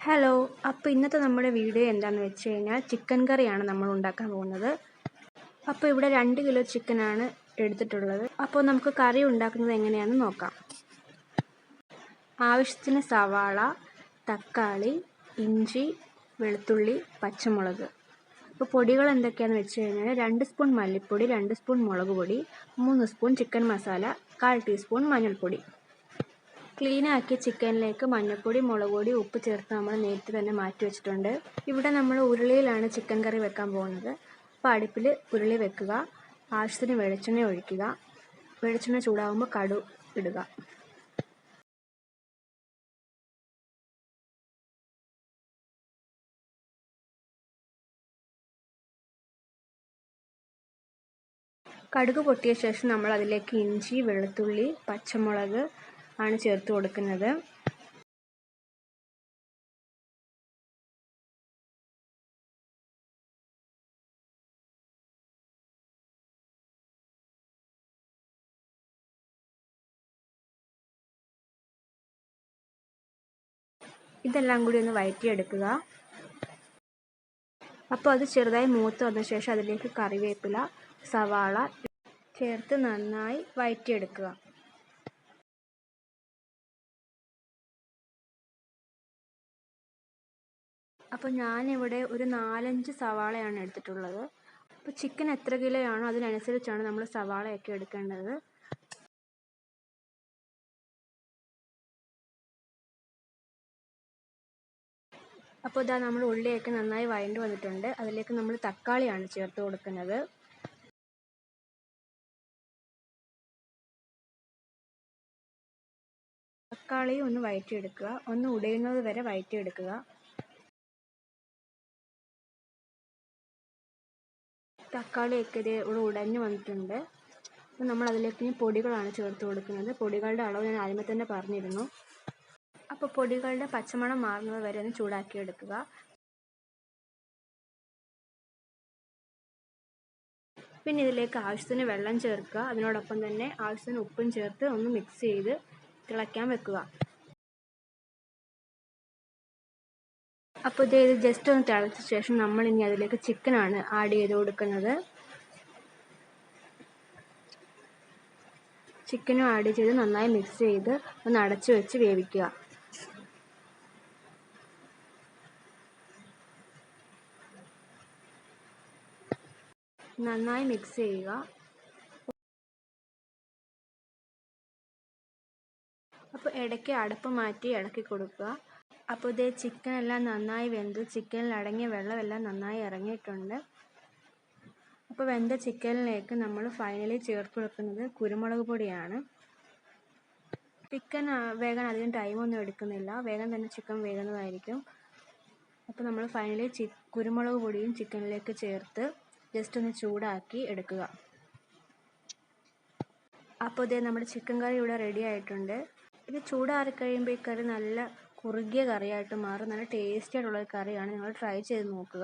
Hello, അപ്പോൾ ഇന്നത്തെ നമ്മുടെ വീഡിയോ എന്താണെന്ന് വെച്ച് കഴിഞ്ഞാൽ ചിക്കൻ കറിയാണ് നമ്മൾ ഉണ്ടാക്കാൻ പോകുന്നത്. അപ്പോൾ ഇവിടെ 2 കിലോ ചിക്കനാണ് എടുത്തിട്ടുള്ളത്. അപ്പോൾ നമുക്ക് കറി ഉണ്ടാക്കുന്നത് എങ്ങനെയാണെന്ന് നോക്കാം. ആവശ്യത്തിന് സവാള, തക്കാളി, ഇഞ്ചി, വെളുത്തുള്ളി, പച്ചമുളക്. അപ്പോൾ പൊടികൾ എന്തൊക്കെയാണെന്ന് വെച്ച് കഴിഞ്ഞാൽ 2 സ്പൂൺ മല്ലിപ്പൊടി, 2 സ്പൂൺ മുളക് പൊടി, 3 സ്പൂൺ ചിക്കൻ മസാല, 1/4 ടീസ്പൂൺ മഞ്ഞൾപ്പൊടി. ക്ലീനാക്കിയ ചിക്കനിലേക്ക് മഞ്ഞൾപ്പൊടി, മുളക് പൊടി, ഉപ്പ് ചേർത്ത് നമ്മൾ നേരത്തെ തന്നെ മാറ്റി വെച്ചിട്ടുണ്ട്. ഇവിടെ നമ്മൾ ഉരുളിയിലാണ് ചിക്കൻ കറി വെക്കാൻ പോകുന്നത്. അപ്പോൾ അടുപ്പിൽ ഉരുളി വെക്കുക, ആവശ്യത്തിന് വെളിച്ചെണ്ണ ഒഴിക്കുക. വെളിച്ചെണ്ണ ചൂടാകുമ്പോൾ കടുക് ഇടുക. കടുക് പൊട്ടിയ ശേഷം നമ്മൾ അതിലേക്ക് ഇഞ്ചി, വെളുത്തുള്ളി, പച്ചമുളക് ആണ് ചേർത്ത് കൊടുക്കുന്നത്. ഇതെല്ലാം കൂടി ഒന്ന് വഴറ്റിയെടുക്കുക. അപ്പോൾ അത് ചെറുതായി മൂത്ത് വന്ന ശേഷം അതിലേക്ക് കറിവേപ്പില, സവാള ചേർത്ത് നന്നായി വഴറ്റിയെടുക്കുക. അപ്പോൾ ഞാനിവിടെ ഒരു 4-5 സവാളയാണ് എടുത്തിട്ടുള്ളത്. അപ്പോൾ ചിക്കൻ എത്ര കിലോ ആണോ അതിനനുസരിച്ചാണ് നമ്മൾ സവാളയൊക്കെ എടുക്കേണ്ടത്. അപ്പോൾ ഇതാ നമ്മൾ ഉള്ളിയൊക്കെ നന്നായി വഴണ്ട് വന്നിട്ടുണ്ട്. അതിലേക്ക് നമ്മൾ തക്കാളിയാണ് ചേർത്ത് കൊടുക്കുന്നത്. തക്കാളി ഒന്ന് വഴറ്റിയെടുക്കുക, ഒന്ന് ഉടയുന്നത് വരെ വഴറ്റിയെടുക്കുക. തക്കാളിയൊക്കെ ഇവിടെ ഉടഞ്ഞു വന്നിട്ടുണ്ട്. അപ്പോൾ നമ്മൾ അതിലേക്ക് പൊടികളാണ് ചേർത്ത് കൊടുക്കുന്നത്. പൊടികളുടെ അളവ് ഞാൻ ആദ്യമേ തന്നെ പറഞ്ഞിരുന്നു. അപ്പോൾ പൊടികളുടെ പച്ചമണം മാറുന്നത് വരെ ഒന്ന് ചൂടാക്കിയെടുക്കുക. പിന്നെ ഇതിലേക്ക് ആവശ്യത്തിന് വെള്ളം ചേർക്കുക. അതിനോടൊപ്പം തന്നെ ആവശ്യത്തിന് ഉപ്പും ചേർത്ത് ഒന്ന് മിക്സ് ചെയ്ത് തിളയ്ക്കാൻ വെക്കുക. അപ്പോൾ ഇത് ജസ്റ്റ് ഒന്ന് തിളച്ച ശേഷം നമ്മൾ ഇനി അതിലേക്ക് ചിക്കനാണ് ആഡ് ചെയ്ത് കൊടുക്കുന്നത്. ചിക്കനും ആഡ് ചെയ്ത് നന്നായി മിക്സ് ചെയ്ത് ഒന്ന് അടച്ചു വെച്ച് വേവിക്കുക. നന്നായി മിക്സ് ചെയ്യുക. അപ്പോൾ ഇടയ്ക്ക് അടപ്പ് മാറ്റി ഇളക്കി കൊടുക്കുക. അപ്പോൾ ഇതേ ചിക്കൻ എല്ലാം നന്നായി വെന്ത് ചിക്കനിൽ അടങ്ങിയ വെള്ളമെല്ലാം നന്നായി ഇറങ്ങിയിട്ടുണ്ട്. അപ്പോൾ വെന്ത ചിക്കനിലേക്ക് നമ്മൾ ഫൈനലി ചേർത്ത് കൊടുക്കുന്നത് കുരുമുളക് പൊടിയാണ്. ചിക്കൻ വേകാൻ അധികം ടൈമൊന്നും എടുക്കുന്നില്ല, വേഗം തന്നെ ചിക്കൻ വേകുന്നതായിരിക്കും. അപ്പോൾ നമ്മൾ ഫൈനലി കുരുമുളക് പൊടിയും ചിക്കനിലേക്ക് ചേർത്ത് ജസ്റ്റ് ഒന്ന് ചൂടാക്കി എടുക്കുക. അപ്പോൾ ഇതേ നമ്മുടെ ചിക്കൻ കറി ഇവിടെ റെഡി ആയിട്ടുണ്ട്. ഇത് ചൂടാറി കഴിയുമ്പോൾ ഈ കറി നല്ല കുറുകിയ കറിയായിട്ട് മാറും. നല്ല ടേസ്റ്റി ആയിട്ടുള്ള കറിയാണ്. നിങ്ങൾ ട്രൈ ചെയ്ത് നോക്കുക.